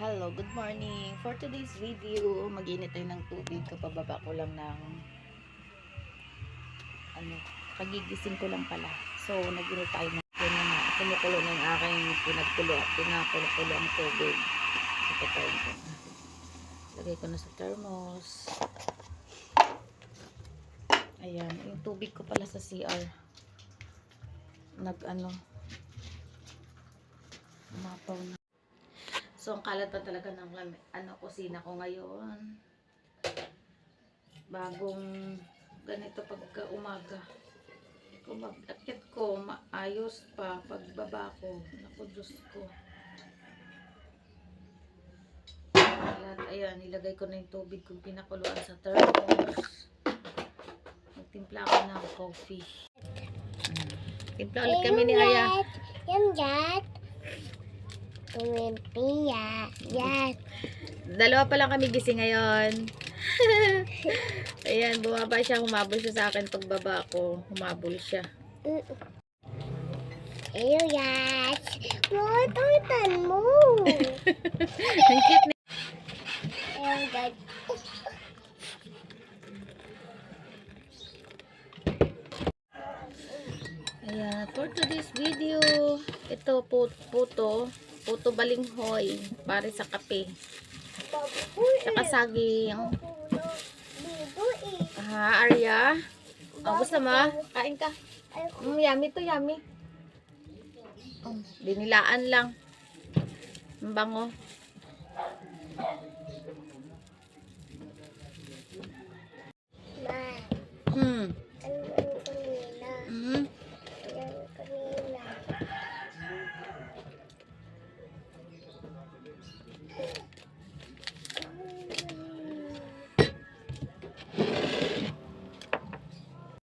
Hello, good morning. For today's video, mag-init tayo ng tubig. Kapababa ko lang ng kagigising ko lang pala. So, nag-init tayo ng kumukulo ng aking pinakulo ang tubig. Ito tayo ko. Lagay ko na sa thermos. Ayan, yung tubig ko pala sa CR. Umapaw na. So, ang kalat pa talaga ng kusina ko ngayon. Bagong ganito pagka umaga. Kung mag-akit ko, maayos pa pagbaba ko. Naku, Diyos ko. Kalat, ayan, nilagay ko na yung tubig kung pinakuluan sa thermos. Magtimpla ako ng coffee. Timpla ulit kami ni Aya. Yes. Dalawa pa lang kami gising ngayon. Ayan, bumaba siya, humabol siya sa akin pagbaba ko. Humabol siya. Yes. Tutan mo. Ang cute ni. Ayan, for today's video, ito puto balinghoy para sa kape. Saka saging. Arya. Gusto mo? Kain ka. Yummy to, yummy. Dinilaan lang. Ang bango.